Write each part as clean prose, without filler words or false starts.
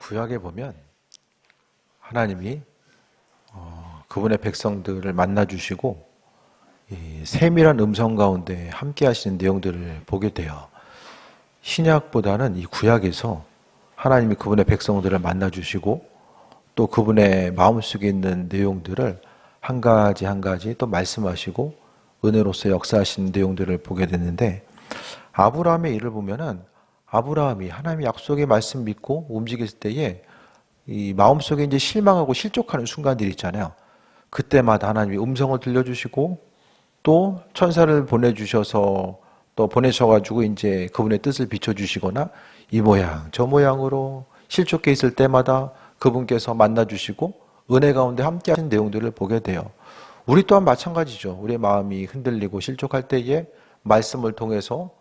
구약에 보면 하나님이 그분의 백성들을 만나주시고 이 세밀한 음성 가운데 함께 하시는 내용들을 보게 돼요. 신약보다는 이 구약에서 하나님이 그분의 백성들을 만나주시고 또 그분의 마음속에 있는 내용들을 한 가지 한 가지 또 말씀하시고 은혜로서 역사하시는 내용들을 보게 됐는데, 아브라함의 일을 보면은 아브라함이 하나님의 약속의 말씀 믿고 움직일 때에 이 마음속에 이제 실망하고 실족하는 순간들이 있잖아요. 그때마다 하나님이 음성을 들려주시고 또 천사를 보내주셔서 또 보내셔가지고 이제 그분의 뜻을 비춰주시거나 이 모양 저 모양으로 실족해 있을 때마다 그분께서 만나주시고 은혜 가운데 함께 하신 내용들을 보게 돼요. 우리 또한 마찬가지죠. 우리의 마음이 흔들리고 실족할 때에 말씀을 통해서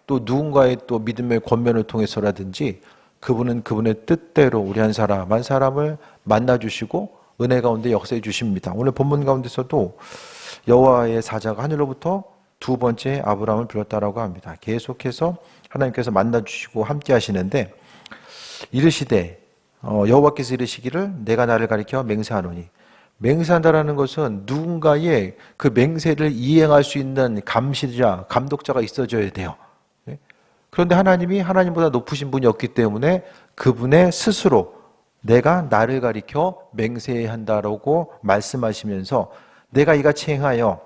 또 누군가의 또 믿음의 권면을 통해서라든지 그분은 그분의 뜻대로 우리 한 사람 한 사람을 만나주시고 은혜 가운데 역사해 주십니다. 오늘 본문 가운데서도 여호와의 사자가 하늘로부터 두 번째 아브라함을 불렀다라고 합니다. 계속해서 하나님께서 만나주시고 함께 하시는데, 이르시되 여호와께서 이르시기를 내가 나를 가리켜 맹세하노니, 맹세한다라는 것은 누군가의 그 맹세를 이행할 수 있는 감시자, 감독자가 있어져야 돼요. 그런데 하나님이 하나님보다 높으신 분이 없기 때문에 그분의 스스로 내가 나를 가리켜 맹세한다라고 말씀하시면서 내가 이같이 행하여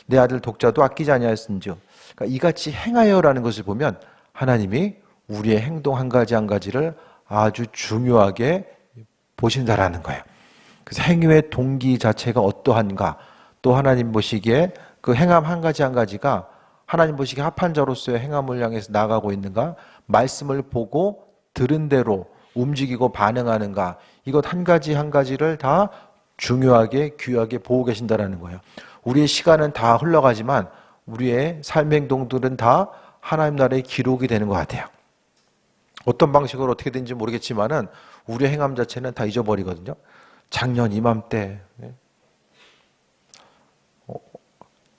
내 아들 독자도 아끼지 아니하였은즉, 그러니까 이같이 행하여라는 것을 보면 하나님이 우리의 행동 한 가지 한 가지를 아주 중요하게 보신다라는 거예요. 그래서 행위의 동기 자체가 어떠한가, 또 하나님 보시기에 그 행함 한 가지 한 가지가 하나님 보시기에 합한 자로서의 행함을 향해서 나아가고 있는가, 말씀을 보고 들은 대로 움직이고 반응하는가, 이것 한 가지 한 가지를 다 중요하게 귀하게 보고 계신다라는 거예요. 우리의 시간은 다 흘러가지만 우리의 삶의 행동들은 다 하나님 나라의 기록이 되는 것 같아요. 어떤 방식으로 어떻게 되는지 모르겠지만은 우리의 행함 자체는 다 잊어버리거든요. 작년 이맘때,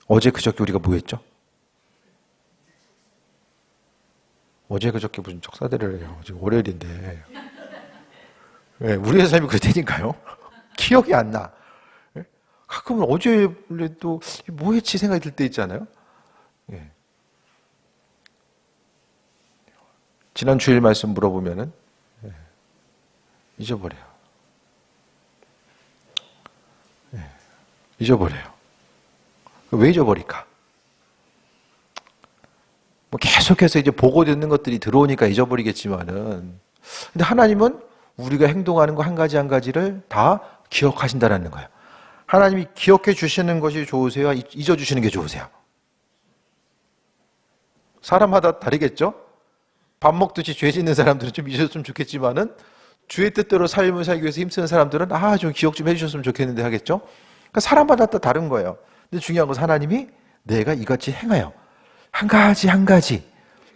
어제 그저께 우리가 뭐 했죠? 어제 그저께 무슨 척사대를 해요. 지금 월요일인데. 네, 우리의 삶이 그렇다니까요. 기억이 안 나. 가끔은 어제 또 뭐 했지 생각이 들 때 있잖아요. 네. 지난 주일 말씀 물어보면은 잊어버려요. 잊어버려요. 왜 잊어버릴까? 뭐 계속해서 이제 보고 듣는 것들이 들어오니까 잊어버리겠지만은, 근데 하나님은 우리가 행동하는 거 한 가지 한 가지를 다 기억하신다라는 거예요. 하나님이 기억해 주시는 것이 좋으세요? 잊어 주시는 게 좋으세요? 사람마다 다르겠죠? 밥 먹듯이 죄 짓는 사람들은 좀 잊어줬으면 좋겠지만은 주의 뜻대로 삶을 살기 위해서 힘쓰는 사람들은 좀 기억 좀 해주셨으면 좋겠는데 하겠죠? 그러니까 사람마다 또 다른 거예요. 근데 중요한 것은 하나님이 내가 이같이 행하여 한 가지 한 가지,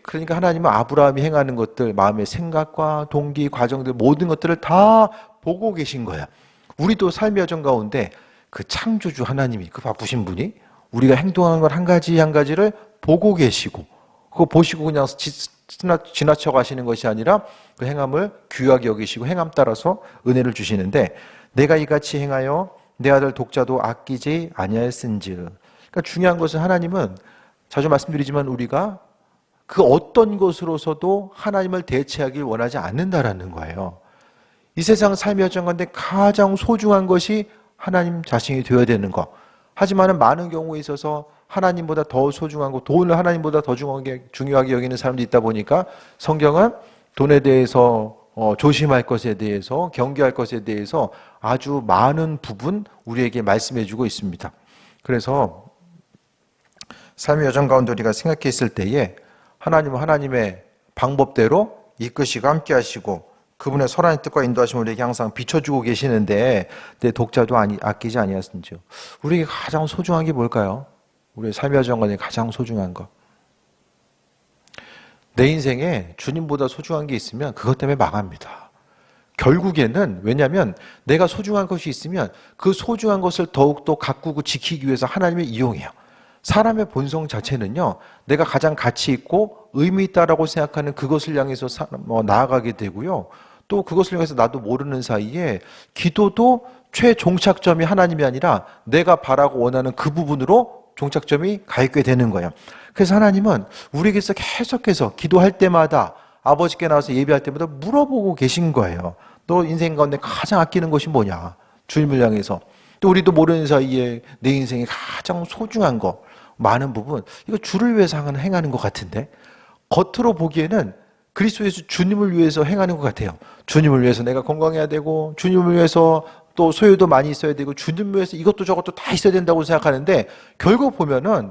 그러니까 하나님은 아브라함이 행하는 것들, 마음의 생각과 동기, 과정들 모든 것들을 다 보고 계신 거야. 우리도 삶의 여정 가운데 그 창조주 하나님이, 그 바쁘신 분이 우리가 행동하는 것 한 가지 한 가지를 보고 계시고, 그거 보시고 그냥 지나쳐 가시는 것이 아니라 그 행함을 귀하게 여기시고 행함 따라서 은혜를 주시는데, 내가 이같이 행하여 내 아들 독자도 아끼지 아니하였은즉, 그러니까 중요한 것은 하나님은 자주 말씀드리지만 우리가 그 어떤 것으로서도 하나님을 대체하길 원하지 않는다라는 거예요. 이 세상 삶의 여정 가운데 가장 소중한 것이 하나님 자신이 되어야 되는 것. 하지만 많은 경우에 있어서 하나님보다 더 소중한 것, 돈을 하나님보다 더 중요하게 여기는 사람도 있다 보니까 성경은 돈에 대해서 조심할 것에 대해서, 경계할 것에 대해서 아주 많은 부분 우리에게 말씀해 주고 있습니다. 그래서 삶의 여정 가운데 우리가 생각해 있을 때에 하나님은 하나님의 방법대로 이끄시고 함께 하시고 그분의 선한 뜻과 인도하심을 우리에게 항상 비춰주고 계시는데, 내 독자도 아끼지 아니하였은즉, 우리에게 가장 소중한 게 뭘까요? 우리의 삶의 여정 가운데 가장 소중한 것. 내 인생에 주님보다 소중한 게 있으면 그것 때문에 망합니다. 결국에는, 왜냐하면 내가 소중한 것이 있으면 그 소중한 것을 더욱더 가꾸고 지키기 위해서 하나님을 이용해요. 사람의 본성 자체는요, 내가 가장 가치 있고 의미 있다라고 생각하는 그것을 향해서 나아가게 되고요. 또 그것을 통해서 나도 모르는 사이에 기도도 최종착점이 하나님이 아니라 내가 바라고 원하는 그 부분으로 종착점이 가 있게 되는 거예요. 그래서 하나님은 우리에게서 계속해서 기도할 때마다 아버지께 나와서 예배할 때마다 물어보고 계신 거예요. 너 인생 가운데 가장 아끼는 것이 뭐냐? 주님을 향해서. 또 우리도 모르는 사이에 내 인생에 가장 소중한 거, 많은 부분, 이거 주를 위해서 행하는 것 같은데 겉으로 보기에는 그리스도에서 주님을 위해서 행하는 것 같아요. 주님을 위해서 내가 건강해야 되고, 주님을 위해서 또 소유도 많이 있어야 되고, 주님을 위해서 이것도 저것도 다 있어야 된다고 생각하는데 결국 보면은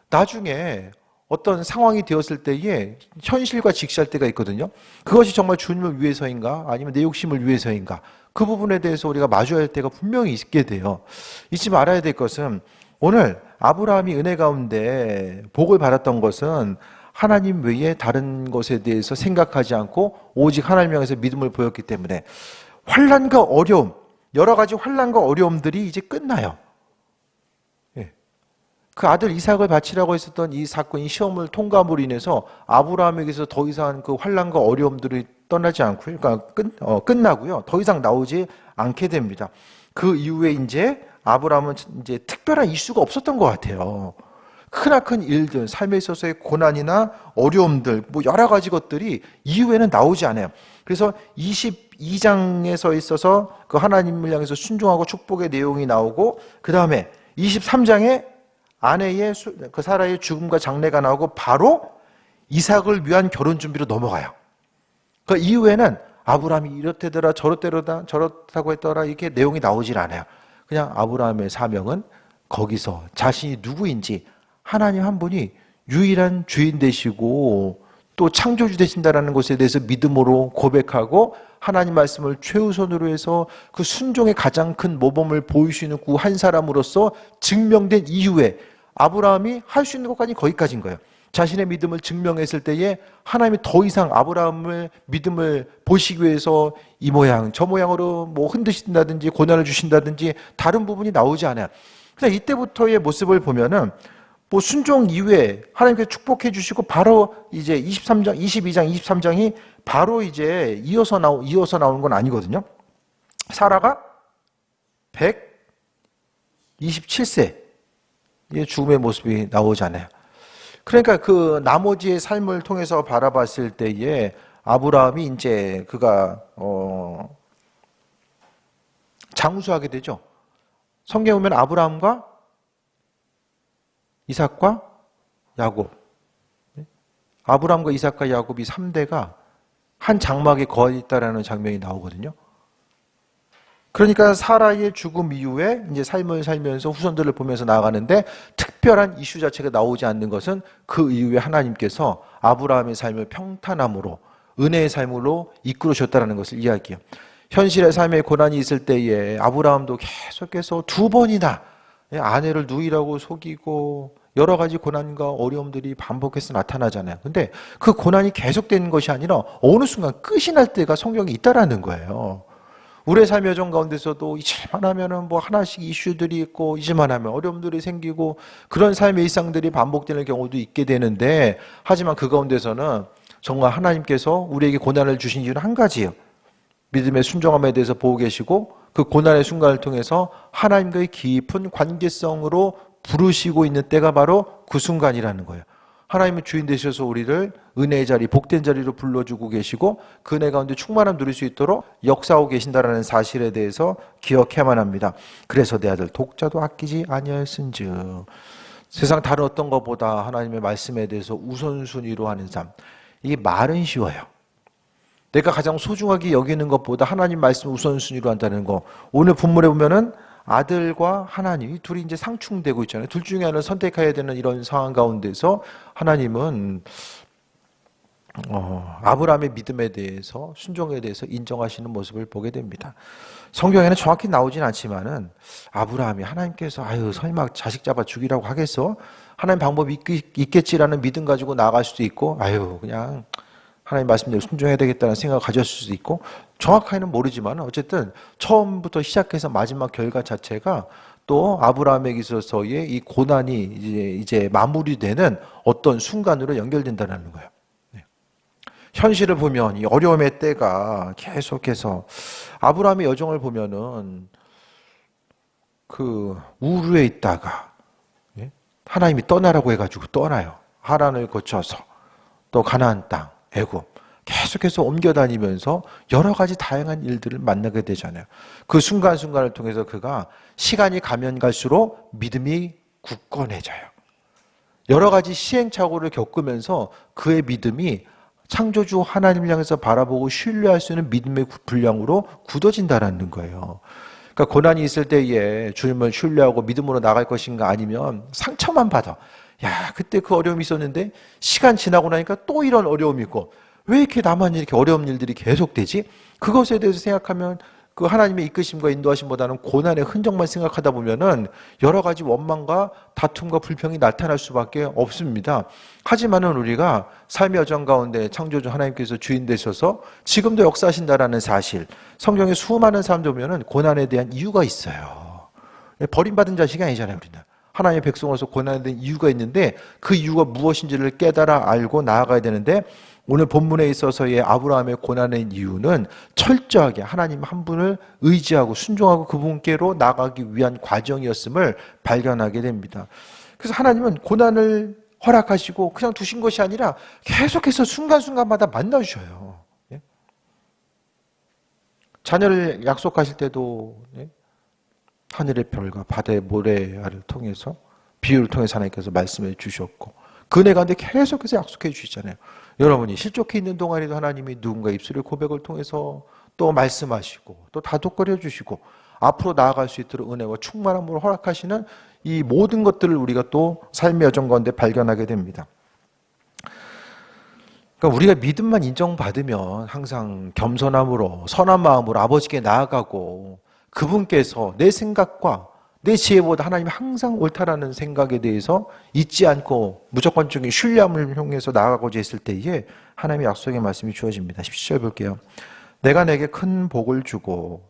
나중에 어떤 상황이 되었을 때에 현실과 직시할 때가 있거든요. 그것이 정말 주님을 위해서인가 아니면 내 욕심을 위해서인가, 그 부분에 대해서 우리가 마주해야 할 때가 분명히 있게 돼요. 잊지 말아야 될 것은 오늘 아브라함이 은혜 가운데 복을 받았던 것은 하나님 외에 다른 것에 대해서 생각하지 않고 오직 하나님 향해서 믿음을 보였기 때문에 환난과 어려움, 여러 가지 환난과 어려움들이 이제 끝나요. 그 아들 이삭을 바치라고 했었던 이 사건이 시험을 통과함으로 인해서 아브라함에게서 더 이상 그 환난과 어려움들이 떠나지 않고요. 그러니까 끝나고요. 더 이상 나오지 않게 됩니다. 그 이후에 이제 아브라함은 이제 특별한 이슈가 없었던 것 같아요. 크나큰 일들, 삶에 있어서의 고난이나 어려움들, 뭐 여러 가지 것들이 이후에는 나오지 않아요. 그래서 22장에서 있어서 그 하나님을 향해서 순종하고 축복의 내용이 나오고, 그 다음에 23장에 아내의 그 사라의 죽음과 장례가 나오고 바로 이삭을 위한 결혼 준비로 넘어가요. 그 이후에는 아브라함이 이렇대더라 저렇다고 했더라 이렇게 내용이 나오질 않아요. 그냥 아브라함의 사명은 거기서 자신이 누구인지, 하나님 한 분이 유일한 주인 되시고 또 창조주 되신다라는 것에 대해서 믿음으로 고백하고 하나님 말씀을 최우선으로 해서 그 순종의 가장 큰 모범을 보이시는 그 한 사람으로서 증명된 이후에 아브라함이 할 수 있는 것까지 거기까지인 거예요. 자신의 믿음을 증명했을 때에 하나님이 더 이상 아브라함의 믿음을 보시기 위해서 이 모양 저 모양으로 뭐 흔드신다든지 고난을 주신다든지 다른 부분이 나오지 않아요. 그래서 이때부터의 모습을 보면은 뭐 순종 이후에 하나님께서 축복해 주시고 바로 이제 23장, 22장, 23장이 바로 이제 이어서 나오는 건 아니거든요. 사라가 127세의 죽음의 모습이 나오지 않아요. 그러니까 그 나머지의 삶을 통해서 바라봤을 때에 아브라함이 이제 그가 장수하게 되죠. 성경에 보면 아브라함과 이삭과 야곱, 아브라함과 이삭과 야곱이 3대가 한 장막에 거해 있다라는 장면이 나오거든요. 그러니까 사라의 죽음 이후에 이제 삶을 살면서 후손들을 보면서 나아가는데 특별한 이슈 자체가 나오지 않는 것은 그 이후에 하나님께서 아브라함의 삶을 평탄함으로 은혜의 삶으로 이끌으셨다는 것을 이야기해요. 현실의 삶에 고난이 있을 때에 아브라함도 계속해서 2번이나 아내를 누이라고 속이고 여러 가지 고난과 어려움들이 반복해서 나타나잖아요. 근데 그 고난이 계속되는 것이 아니라 어느 순간 끝이 날 때가 성경에 있다라는 거예요. 우리의 삶의 여정 가운데서도 잊을만 하면은 뭐 하나씩 이슈들이 있고, 잊을만 하면 어려움들이 생기고, 그런 삶의 일상들이 반복되는 경우도 있게 되는데, 하지만 그 가운데서는 정말 하나님께서 우리에게 고난을 주신 이유는 한 가지예요. 믿음의 순종함에 대해서 보고 계시고, 그 고난의 순간을 통해서 하나님과의 깊은 관계성으로 부르시고 있는 때가 바로 그 순간이라는 거예요. 하나님은 주인 되셔서 우리를 은혜의 자리, 복된 자리로 불러주고 계시고 그 은혜 가운데 충만함 누릴 수 있도록 역사하고 계신다라는 사실에 대해서 기억해야만 합니다. 그래서 내 아들 독자도 아끼지 아니하였은즉, 세상 다른 어떤 것보다 하나님의 말씀에 대해서 우선순위로 하는 삶, 이게 말은 쉬워요. 내가 가장 소중하게 여기는 것보다 하나님 말씀 우선순위로 한다는 거, 오늘 본문에 보면은 아들과 하나님이 둘이 이제 상충되고 있잖아요. 둘 중에 하나를 선택해야 되는 이런 상황 가운데서 하나님은 아브라함의 믿음에 대해서, 순종에 대해서 인정하시는 모습을 보게 됩니다. 성경에는 정확히 나오진 않지만은 아브라함이 하나님께서 설마 자식 잡아 죽이라고 하겠어? 하나님 방법이 있겠지라는 믿음 가지고 나아갈 수도 있고, 그냥 하나님 말씀대로 순종해야 되겠다는 생각을 가졌을 수도 있고, 정확하게는 모르지만 어쨌든 처음부터 시작해서 마지막 결과 자체가 또 아브라함에게 있어서의 이 고난이 이제 마무리되는 어떤 순간으로 연결된다는 거예요. 현실을 보면 이 어려움의 때가 계속해서 아브라함의 여정을 보면은 그 우르에 있다가 하나님이 떠나라고 해가지고 떠나요. 하란을 거쳐서 또 가나안 땅, 애굽 계속해서 옮겨 다니면서 여러 가지 다양한 일들을 만나게 되잖아요. 그 순간순간을 통해서 그가 시간이 가면 갈수록 믿음이 굳건해져요. 여러 가지 시행착오를 겪으면서 그의 믿음이 창조주 하나님을 향해서 바라보고 신뢰할 수 있는 믿음의 분량으로 굳어진다는 거예요. 그러니까 고난이 있을 때에 주님을 신뢰하고 믿음으로 나갈 것인가, 아니면 상처만 받아. 야, 그때 그 어려움이 있었는데 시간 지나고 나니까 또 이런 어려움이 있고, 왜 이렇게 나만 이렇게 어려운 일들이 계속되지? 그것에 대해서 생각하면 그 하나님의 이끄심과 인도하심보다는 고난의 흔적만 생각하다 보면은 여러 가지 원망과 다툼과 불평이 나타날 수밖에 없습니다. 하지만은 우리가 삶의 여정 가운데 창조주 하나님께서 주인 되셔서 지금도 역사하신다라는 사실, 성경에 수많은 사람들 보면은 고난에 대한 이유가 있어요. 버림받은 자식이 아니잖아요, 우리는. 하나님의 백성으로서 고난에 대한 이유가 있는데 그 이유가 무엇인지를 깨달아 알고 나아가야 되는데, 오늘 본문에 있어서의 아브라함의 고난의 이유는 철저하게 하나님 한 분을 의지하고 순종하고 그분께로 나가기 위한 과정이었음을 발견하게 됩니다. 그래서 하나님은 고난을 허락하시고 그냥 두신 것이 아니라 계속해서 순간순간마다 만나주셔요. 자녀를 약속하실 때도 하늘의 별과 바다의 모래알을 통해서, 비유를 통해서 하나님께서 말씀해 주셨고, 그 은혜 가운데 계속해서 약속해 주시잖아요. 여러분이 실족해 있는 동안에도 하나님이 누군가 입술의 고백을 통해서 또 말씀하시고 또 다독거려 주시고 앞으로 나아갈 수 있도록 은혜와 충만함으로 허락하시는 이 모든 것들을 우리가 또 삶의 여정 가운데 발견하게 됩니다. 그러니까 우리가 믿음만 인정받으면 항상 겸손함으로 선한 마음으로 아버지께 나아가고, 그분께서 내 생각과 내 지혜보다 하나님이 항상 옳다라는 생각에 대해서 잊지 않고 무조건적인 신뢰함을 통해서 나아가고자 했을 때에 하나님의 약속의 말씀이 주어집니다. 17절 볼게요. 내가 내게 큰 복을 주고,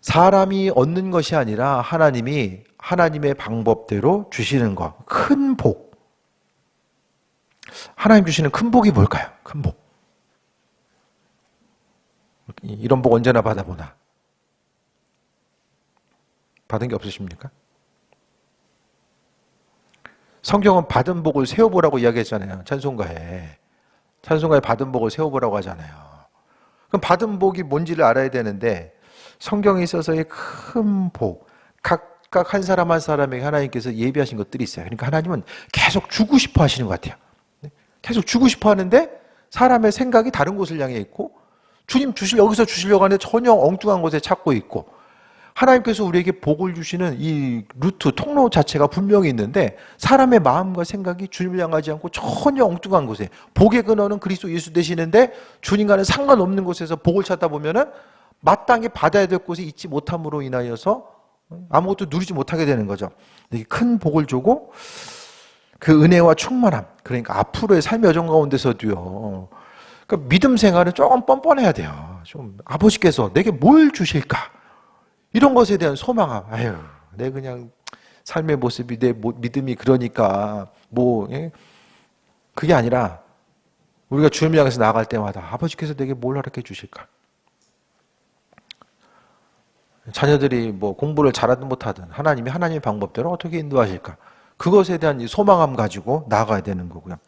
사람이 얻는 것이 아니라 하나님이 하나님의 방법대로 주시는 것. 큰 복. 하나님 주시는 큰 복이 뭘까요? 큰 복. 이런 복 언제나 받아보나? 받은 게 없으십니까? 성경은 받은 복을 세워보라고 이야기했잖아요. 찬송가에 받은 복을 세워보라고 하잖아요. 그럼 받은 복이 뭔지를 알아야 되는데, 성경에 있어서의 큰 복, 각각 한 사람 한 사람에게 하나님께서 예비하신 것들이 있어요. 그러니까 하나님은 계속 주고 싶어 하시는 것 같아요. 계속 주고 싶어 하는데 사람의 생각이 다른 곳을 향해 있고, 주님 여기서 주시려고 하는데 전혀 엉뚱한 곳에 찾고 있고, 하나님께서 우리에게 복을 주시는 이 루트, 통로 자체가 분명히 있는데 사람의 마음과 생각이 주님을 향하지 않고 전혀 엉뚱한 곳에, 복의 근원은 그리스도 예수 되시는데 주님과는 상관없는 곳에서 복을 찾다 보면은 마땅히 받아야 될 곳에 있지 못함으로 인하여서 아무것도 누리지 못하게 되는 거죠. 큰 복을 주고 그 은혜와 충만함, 그러니까 앞으로의 삶의 여정 가운데서도요, 그러니까 믿음 생활은 조금 뻔뻔해야 돼요. 좀 아버지께서 내게 뭘 주실까? 이런 것에 대한 소망함. 아유, 내 그냥 삶의 모습이, 내 믿음이 그러니까 그게 아니라 우리가 주님을 향해서 나아갈 때마다 아버지께서 내게 뭘 허락해 주실까? 자녀들이 공부를 잘하든 못하든 하나님이 하나님의 방법대로 어떻게 인도하실까? 그것에 대한 소망함 가지고 나아가야 되는 거고요.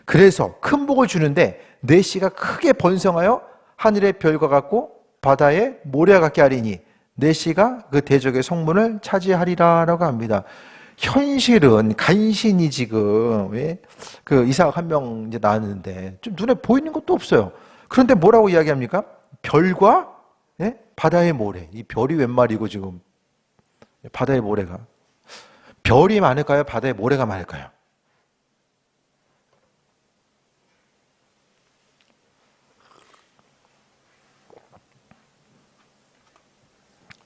그래서 큰 복을 주는데 내 씨가 크게 번성하여 하늘의 별과 같고 바다의 모래와 같게 하리니 내 씨가 그 대적의 성문을 차지하리라라고 합니다. 현실은 간신히 지금 그 이삭 한 명 이제 낳았는데 좀 눈에 보이는 것도 없어요. 그런데 뭐라고 이야기합니까? 별과 바다의 모래. 이 별이 웬 말이고 지금 바다의 모래가, 별이 많을까요? 바다의 모래가 많을까요?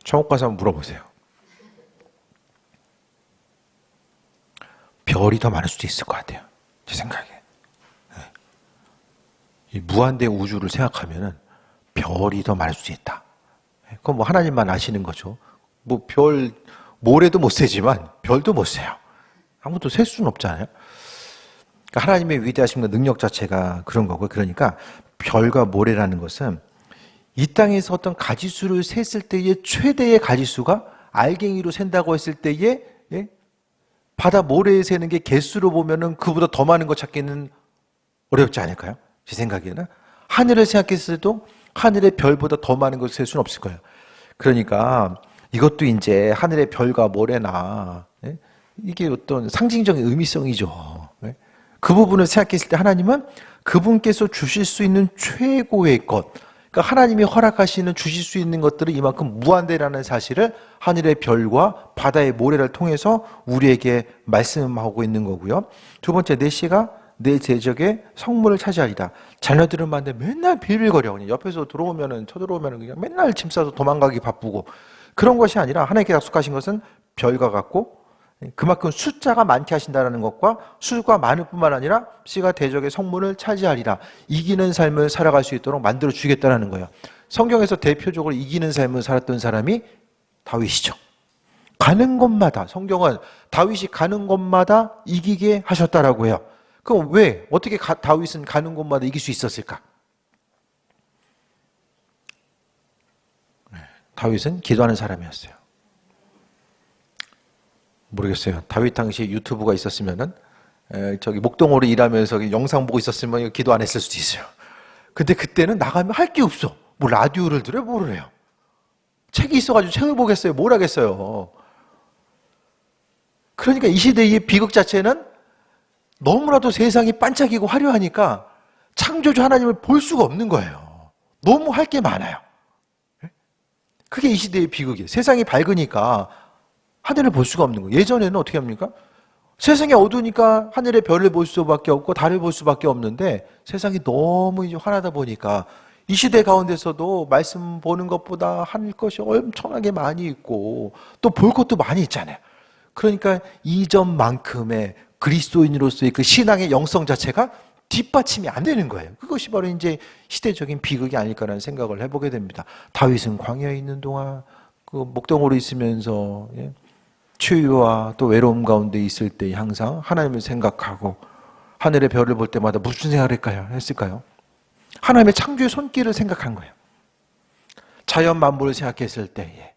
천국 가서 한번 물어보세요. 별이 더 많을 수도 있을 것 같아요. 제 생각에. 이 무한대 우주를 생각하면은 별이 더 많을 수도 있다. 그건 하나님만 아시는 거죠. 모래도 못 세지만 별도 못 세요. 아무도 셀 수는 없잖아요. 그러니까 하나님의 위대하심과 능력 자체가 그런 거고, 그러니까 별과 모래라는 것은 이 땅에서 어떤 가지수를 셌을 때의 최대의 가지수가 알갱이로 샌다고 했을 때에, 예? 바다 모래에 세는 게 개수로 보면은 그보다 더 많은 거 찾기는 어렵지 않을까요? 제 생각에는. 하늘을 생각했을 때도 하늘의 별보다 더 많은 것을 셀 수는 없을 거예요. 그러니까 이것도 이제 하늘의 별과 모래나, 예? 이게 어떤 상징적인 의미성이죠. 예? 그 부분을 생각했을 때 하나님은 그분께서 주실 수 있는 최고의 것, 그러니까 하나님이 허락하시는 주실 수 있는 것들은 이만큼 무한대라는 사실을 하늘의 별과 바다의 모래를 통해서 우리에게 말씀하고 있는 거고요. 두 번째, 내 씨가 내 제적의 성물을 차지하리라. 자녀들은 만데 맨날 빌빌거려. 그냥 옆에서 들어오면은, 쳐들어오면은 그냥 맨날 짐 싸서 도망가기 바쁘고. 그런 것이 아니라 하나님께 약속하신 것은 별과 같고, 그만큼 숫자가 많게 하신다는 것과 수가 많을 뿐만 아니라 씨가 대적의 성문을 차지하리라. 이기는 삶을 살아갈 수 있도록 만들어 주겠다는 거예요. 성경에서 대표적으로 이기는 삶을 살았던 사람이 다윗이죠. 가는 곳마다, 성경은 다윗이 가는 곳마다 이기게 하셨다라고 해요. 그럼 왜 어떻게 다윗은 가는 곳마다 이길 수 있었을까? 다윗은 기도하는 사람이었어요. 모르겠어요. 다윗 당시에 유튜브가 있었으면은 저기 목동으로 일하면서 영상 보고 있었으면 기도 안 했을 수도 있어요. 근데 그때는 나가면 할 게 없어. 뭐 라디오를 들어요, 뭐를 해요. 책이 있어가지고 책을 보겠어요. 뭘 하겠어요. 그러니까 이 시대의 비극 자체는 너무나도 세상이 반짝이고 화려하니까 창조주 하나님을 볼 수가 없는 거예요. 너무 할 게 많아요. 그게 이 시대의 비극이에요. 세상이 밝으니까 하늘을 볼 수가 없는 거예요. 예전에는 어떻게 합니까? 세상이 어두우니까 하늘의 별을 볼 수밖에 없고 달을 볼 수밖에 없는데 세상이 너무 이제 화나다 보니까 이 시대 가운데서도 말씀 보는 것보다 할 것이 엄청나게 많이 있고 또 볼 것도 많이 있잖아요. 그러니까 이전만큼의 그리스도인으로서의 그 신앙의 영성 자체가 뒷받침이 안 되는 거예요. 그것이 바로 이제 시대적인 비극이 아닐까라는 생각을 해보게 됩니다. 다윗은 광야에 있는 동안 그 목동으로 있으면서 추위와 또 외로움 가운데 있을 때 항상 하나님을 생각하고 하늘의 별을 볼 때마다 무슨 생각을 했을까요? 하나님의 창조의 손길을 생각한 거예요. 자연 만물을 생각했을 때에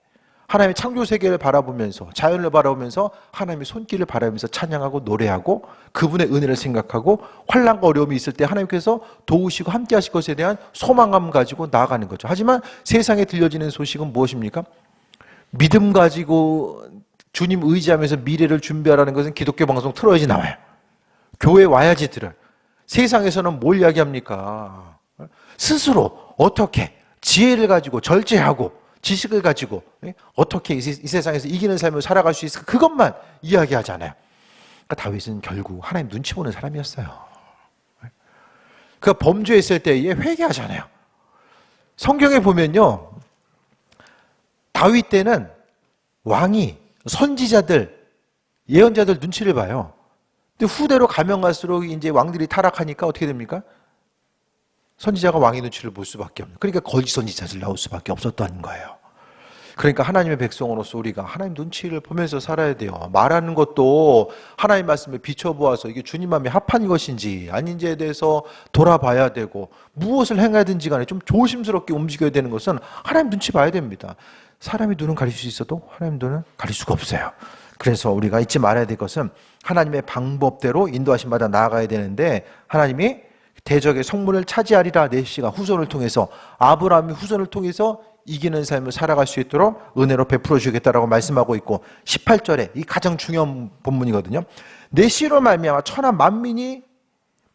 하나님의 창조 세계를 바라보면서 자연을 바라보면서 하나님의 손길을 바라보면서 찬양하고 노래하고 그분의 은혜를 생각하고 환난과 어려움이 있을 때 하나님께서 도우시고 함께 하실 것에 대한 소망감 가지고 나아가는 거죠. 하지만 세상에 들려지는 소식은 무엇입니까? 믿음 가지고 주님 의지하면서 미래를 준비하라는 것은 기독교 방송 틀어야지 나와요. 교회 와야지 들어요. 세상에서는 뭘 이야기합니까? 스스로 어떻게 지혜를 가지고 절제하고 지식을 가지고 어떻게 이 세상에서 이기는 삶을 살아갈 수 있을까? 그것만 이야기하잖아요. 그러니까 다윗은 결국 하나님 눈치 보는 사람이었어요. 그가 범죄했을 때에 회개하잖아요. 성경에 보면요, 다윗 때는 왕이 선지자들, 예언자들 눈치를 봐요. 근데 후대로 가면 갈수록 이제 왕들이 타락하니까 어떻게 됩니까? 선지자가 왕의 눈치를 볼 수밖에 없는. 그러니까 거짓 선지자들 나올 수밖에 없었다는 거예요. 그러니까 하나님의 백성으로서 우리가 하나님 눈치를 보면서 살아야 돼요. 말하는 것도 하나님 말씀에 비춰보아서 이게 주님 마음에 합한 것인지 아닌지에 대해서 돌아봐야 되고 무엇을 행하든지 간에 좀 조심스럽게 움직여야 되는 것은 하나님 눈치 봐야 됩니다. 사람이 눈은 가릴 수 있어도 하나님 눈은 가릴 수가 없어요. 그래서 우리가 잊지 말아야 될 것은 하나님의 방법대로 인도하신 바다 나아가야 되는데 하나님이 대적의 성문을 차지하리라. 내시가 후손을 통해서 아브라함이 후손을 통해서 이기는 삶을 살아갈 수 있도록 은혜로 베풀어 주겠다라고 말씀하고 있고 18절에 이 가장 중요한 본문이거든요. 내시로 말미암아 천하 만민이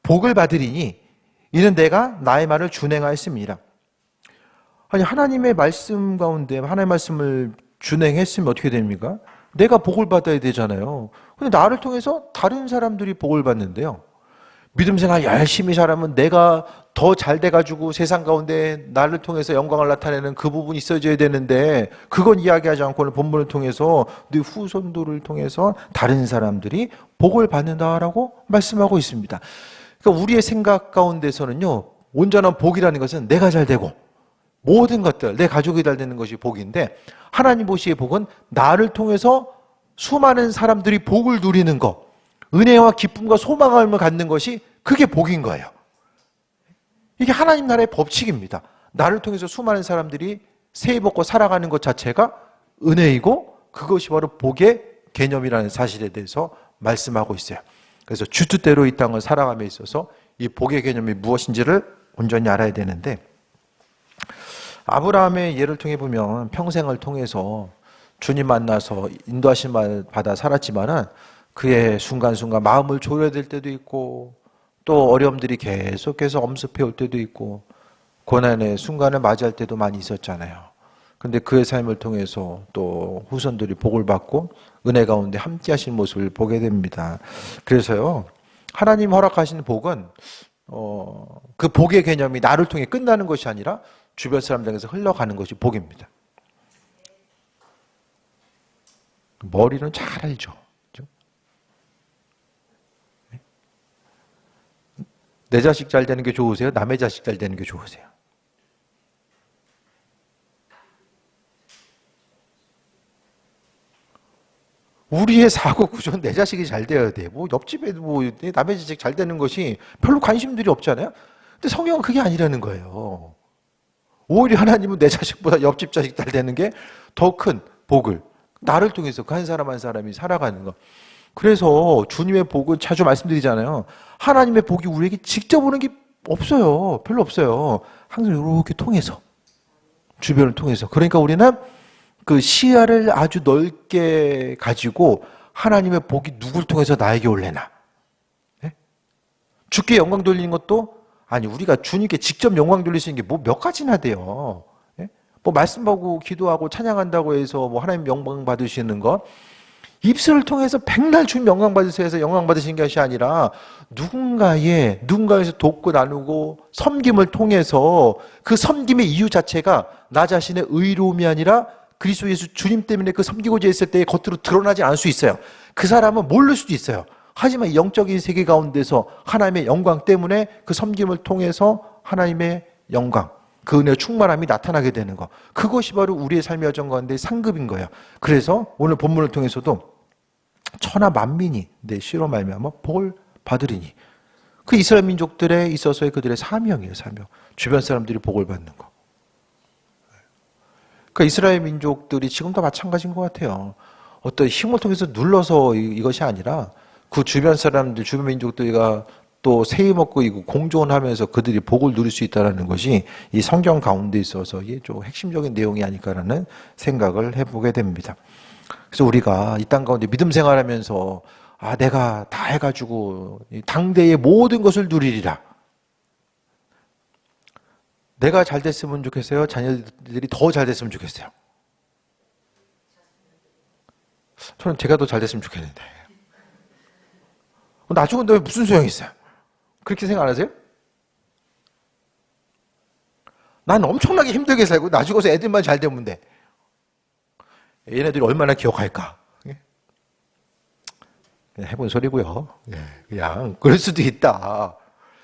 복을 받으리니 이는 내가 나의 말을 준행하였습니다. 아니 하나님의 말씀 가운데 하나님의 말씀을 준행했으면 어떻게 됩니까? 내가 복을 받아야 되잖아요. 근데 나를 통해서 다른 사람들이 복을 받는데요. 믿음 생활 열심히 살면 내가 더 잘 돼가지고 세상 가운데 나를 통해서 영광을 나타내는 그 부분이 있어져야 되는데 그건 이야기하지 않고 오늘 본문을 통해서 네 후손들을 통해서 다른 사람들이 복을 받는다라고 말씀하고 있습니다. 그러니까 우리의 생각 가운데서는요, 온전한 복이라는 것은 내가 잘 되고 모든 것들, 내 가족이 잘 되는 것이 복인데 하나님 보시기에 복은 나를 통해서 수많은 사람들이 복을 누리는 것, 은혜와 기쁨과 소망을 갖는 것이 그게 복인 거예요. 이게 하나님 나라의 법칙입니다. 나를 통해서 수많은 사람들이 새 입고 살아가는 것 자체가 은혜이고 그것이 바로 복의 개념이라는 사실에 대해서 말씀하고 있어요. 그래서 주뜻대로 이 땅을 살아감에 있어서 이 복의 개념이 무엇인지를 온전히 알아야 되는데, 아브라함의 예를 통해 보면 평생을 통해서 주님 만나서 인도하심을 받아 살았지만은 그의 순간순간 마음을 졸여야 될 때도 있고 또 어려움들이 계속해서 엄습해 올 때도 있고 고난의 순간을 맞이할 때도 많이 있었잖아요. 근데 그의 삶을 통해서 또 후손들이 복을 받고 은혜 가운데 함께 하신 모습을 보게 됩니다. 그래서요, 하나님 허락하신 복은 그 복의 개념이 나를 통해 끝나는 것이 아니라 주변 사람들에게서 흘러가는 것이 복입니다. 머리는 잘 알죠. 그렇죠? 내 자식 잘 되는 게 좋으세요? 남의 자식 잘 되는 게 좋으세요? 우리의 사고 구조는 내 자식이 잘 되어야 돼. 뭐 옆집에도 뭐 남의 자식 잘 되는 것이 별로 관심들이 없잖아요. 근데 성경은 그게 아니라는 거예요. 오히려 하나님은 내 자식보다 옆집 자식 잘 되는 게 더 큰 복을 나를 통해서 그 한 사람 한 사람이 살아가는 거. 그래서 주님의 복은 자주 말씀드리잖아요. 하나님의 복이 우리에게 직접 오는 게 없어요. 별로 없어요. 항상 이렇게 통해서, 주변을 통해서. 그러니까 우리는 그 시야를 아주 넓게 가지고 하나님의 복이 누굴 통해서 나에게 올래나. 네? 주께 영광 돌리는 것도, 아니 우리가 주님께 직접 영광 돌릴 수 있는 게 뭐 몇 가지나 돼요. 네? 뭐 말씀 보고 기도하고 찬양한다고 해서 뭐 하나님 영광 받으시는 것, 입술을 통해서 백날 주님 영광 받으세요 해서 영광 받으시는 것이 아니라 누군가에서 돕고 나누고 섬김을 통해서 그 섬김의 이유 자체가 나 자신의 의로움이 아니라 그리스도 예수 주님 때문에 그 섬기고자 했을 때 겉으로 드러나지 않을 수 있어요. 그 사람은 모를 수도 있어요. 하지만 영적인 세계 가운데서 하나님의 영광 때문에 그 섬김을 통해서 하나님의 영광, 그 은혜의 충만함이 나타나게 되는 거. 그것이 바로 우리의 삶의 여정 가운데 상급인 거예요. 그래서 오늘 본문을 통해서도 천하 만민이 내 시로 말미암아 복을 받으리니, 그 이스라엘 민족들에 있어서의 그들의 사명이에요. 사명. 주변 사람들이 복을 받는 거. 그 이스라엘 민족들이 지금도 마찬가지인 것 같아요. 어떤 힘을 통해서 눌러서 이것이 아니라 그 주변 사람들, 주변 민족들과 또 세이 먹고 공존하면서 그들이 복을 누릴 수 있다는 것이 이 성경 가운데 있어서 이게 좀 핵심적인 내용이 아닐까라는 생각을 해보게 됩니다. 그래서 우리가 이 땅 가운데 믿음 생활하면서 내가 다 해가지고 당대의 모든 것을 누리리라. 내가 잘 됐으면 좋겠어요? 자녀들이 더 잘 됐으면 좋겠어요? 저는 제가 더 잘 됐으면 좋겠는데. 나중에 무슨 소용이 있어요? 그렇게 생각 안 하세요? 난 엄청나게 힘들게 살고 나중에 애들만 잘 되면 돼. 얘네들이 얼마나 기억할까? 그냥 해본 소리고요. 그냥 그럴 수도 있다.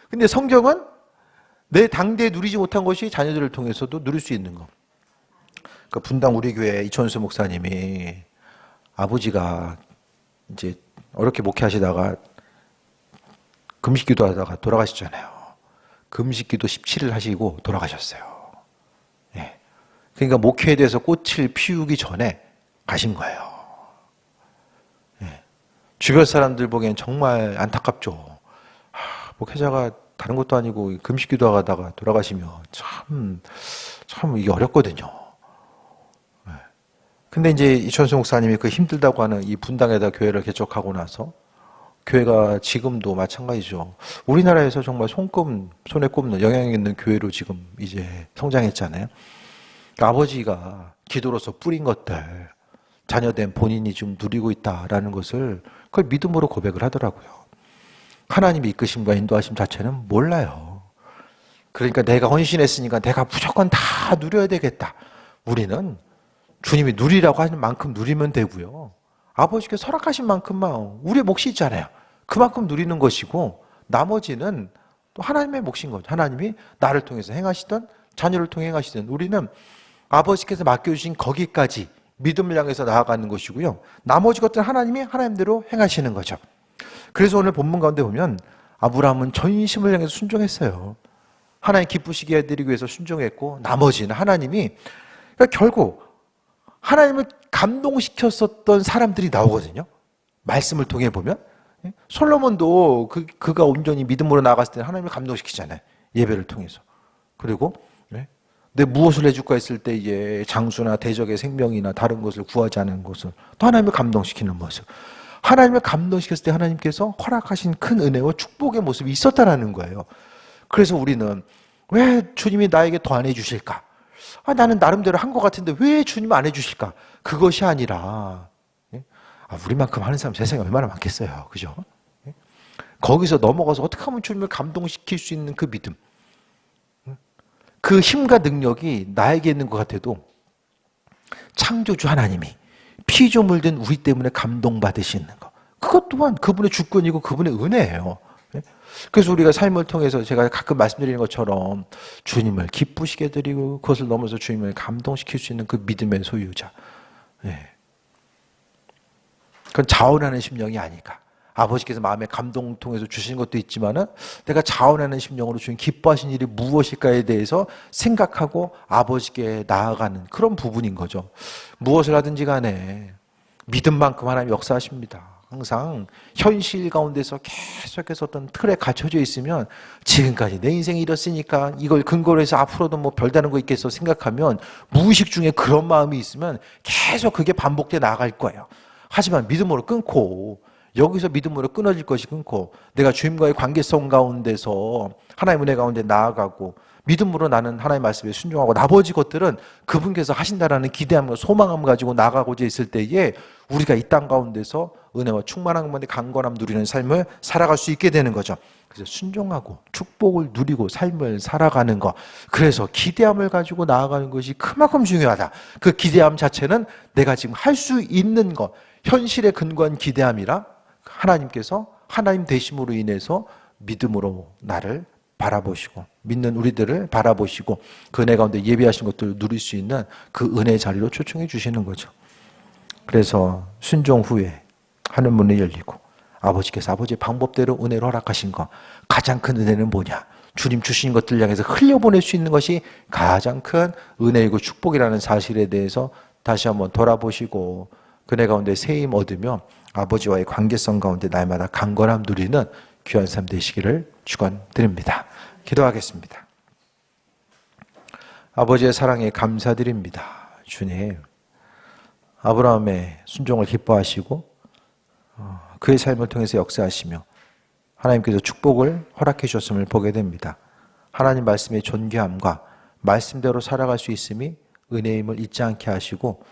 근데 성경은 내 당대에 누리지 못한 것이 자녀들을 통해서도 누릴 수 있는 거. 그 분당 우리 교회 이천수 목사님이 아버지가 이제 어렵게 목회하시다가 금식기도 하다가 돌아가셨잖아요. 금식기도 17일 하시고 돌아가셨어요. 예. 그러니까 목회에 대해서 꽃을 피우기 전에 가신 거예요. 예. 주변 사람들 보기엔 정말 안타깝죠. 목회자가 다른 것도 아니고 금식기도 하다가 돌아가시면 참 이게 어렵거든요. 근데 이제 이천수 목사님이 그 힘들다고 하는 이 분당에다 교회를 개척하고 나서 교회가 지금도 마찬가지죠. 우리나라에서 정말 손에 꼽는 영향 있는 교회로 지금 이제 성장했잖아요. 그러니까 아버지가 기도로서 뿌린 것들, 자녀된 본인이 좀 누리고 있다라는 것을 그걸 믿음으로 고백을 하더라고요. 하나님의 이끄심과 인도하심 자체는 몰라요. 그러니까 내가 헌신했으니까 내가 무조건 다 누려야 되겠다. 우리는 주님이 누리라고 하는 만큼 누리면 되고요. 아버지께서 허락하신 만큼만 우리의 몫이 있잖아요. 그만큼 누리는 것이고 나머지는 또 하나님의 몫인 거죠. 하나님이 나를 통해서 행하시든 자녀를 통해 행하시든 우리는 아버지께서 맡겨주신 거기까지 믿음을 향해서 나아가는 것이고요. 나머지 것들은 하나님이 하나님대로 행하시는 거죠. 그래서 오늘 본문 가운데 보면 아브라함은 전심을 향해서 순종했어요. 하나님 기쁘시게 해드리기 위해서 순종했고 나머지는 하나님이, 그러니까 결국 하나님을 감동시켰었던 사람들이 나오거든요. 말씀을 통해 보면 솔로몬도 그가 온전히 믿음으로 나갔을 때 하나님을 감동시키잖아요. 예배를 통해서. 그리고 내 무엇을 해줄까 했을 때 이제 장수나 대적의 생명이나 다른 것을 구하지 않은 것을 또 하나님을 감동시키는 모습. 하나님을 감동시켰을 때 하나님께서 허락하신 큰 은혜와 축복의 모습이 있었다라는 거예요. 그래서 우리는 왜 주님이 나에게 더 안 해주실까? 나는 나름대로 한 것 같은데 왜 주님 안 해주실까? 그것이 아니라 우리만큼 하는 사람 세상에 얼마나 많겠어요. 그죠? 거기서 넘어가서 어떻게 하면 주님을 감동시킬 수 있는 그 믿음, 그 힘과 능력이 나에게 있는 것 같아도 창조주 하나님이 피조물 된 우리 때문에 감동받으시는 것, 그것 또한 그분의 주권이고 그분의 은혜예요. 그래서 우리가 삶을 통해서 제가 가끔 말씀드리는 것처럼 주님을 기쁘시게 드리고 그것을 넘어서 주님을 감동시킬 수 있는 그 믿음의 소유자. 그건 자원하는 심령이 아닐까. 아버지께서 마음에 감동 통해서 주신 것도 있지만은 내가 자원하는 심령으로 주님 기뻐하신 일이 무엇일까에 대해서 생각하고 아버지께 나아가는 그런 부분인 거죠. 무엇을 하든지 간에 믿음만큼 하나님 역사하십니다. 항상 현실 가운데서 계속해서 어떤 틀에 갇혀져 있으면 지금까지 내 인생이 이렇으니까 이걸 근거로 해서 앞으로도 뭐 별다른 거 있겠어 생각하면 무의식 중에 그런 마음이 있으면 계속 그게 반복돼 나갈 거예요. 하지만 믿음으로 끊고 여기서 믿음으로 끊어질 것이 끊고 내가 주님과의 관계성 가운데서 하나님의 은혜 가운데 나아가고 믿음으로 나는 하나님의 말씀에 순종하고 나머지 것들은 그분께서 하신다라는 기대함과 소망함을 가지고 나가고자 있을 때에 우리가 이 땅 가운데서 은혜와 충만한 가운데 강건함 누리는 삶을 살아갈 수 있게 되는 거죠. 그래서 순종하고 축복을 누리고 삶을 살아가는 것, 그래서 기대함을 가지고 나아가는 것이 그만큼 중요하다. 그 기대함 자체는 내가 지금 할 수 있는 것, 현실에 근거한 기대함이라 하나님께서 하나님 되심으로 인해서 믿음으로 나를 바라보시고 믿는 우리들을 바라보시고 그 은혜 가운데 예비하신 것들을 누릴 수 있는 그 은혜의 자리로 초청해 주시는 거죠. 그래서 순종 후에 하늘 문이 열리고 아버지께서 아버지의 방법대로 은혜를 허락하신 것, 가장 큰 은혜는 뭐냐? 주님 주신 것들 향해서 흘려보낼 수 있는 것이 가장 큰 은혜이고 축복이라는 사실에 대해서 다시 한번 돌아보시고 그네 가운데 세임 얻으며 아버지와의 관계성 가운데 날마다 강건함 누리는 귀한 삶 되시기를 축원드립니다. 기도하겠습니다. 아버지의 사랑에 감사드립니다. 주님, 아브라함의 순종을 기뻐하시고 그의 삶을 통해서 역사하시며 하나님께서 축복을 허락해 주셨음을 보게 됩니다. 하나님 말씀의 존귀함과 말씀대로 살아갈 수 있음이 은혜임을 잊지 않게 하시고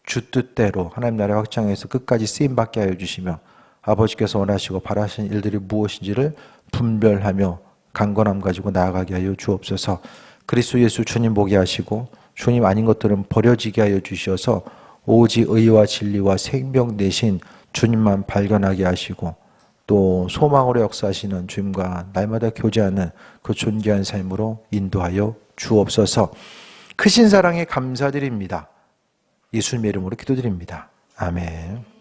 주 뜻대로 하나님 나라의 확장에서 끝까지 쓰임받게 하여 주시며 아버지께서 원하시고 바라시는 일들이 무엇인지를 분별하며 강건함 가지고 나아가게 하여 주옵소서. 그리스도 예수 주님 보게 하시고 주님 아닌 것들은 버려지게 하여 주셔서 오직 의와 진리와 생명 대신 주님만 발견하게 하시고 또 소망으로 역사하시는 주님과 날마다 교제하는 그 존귀한 삶으로 인도하여 주옵소서. 크신 사랑에 감사드립니다. 예수님의 이름으로 기도드립니다. 아멘.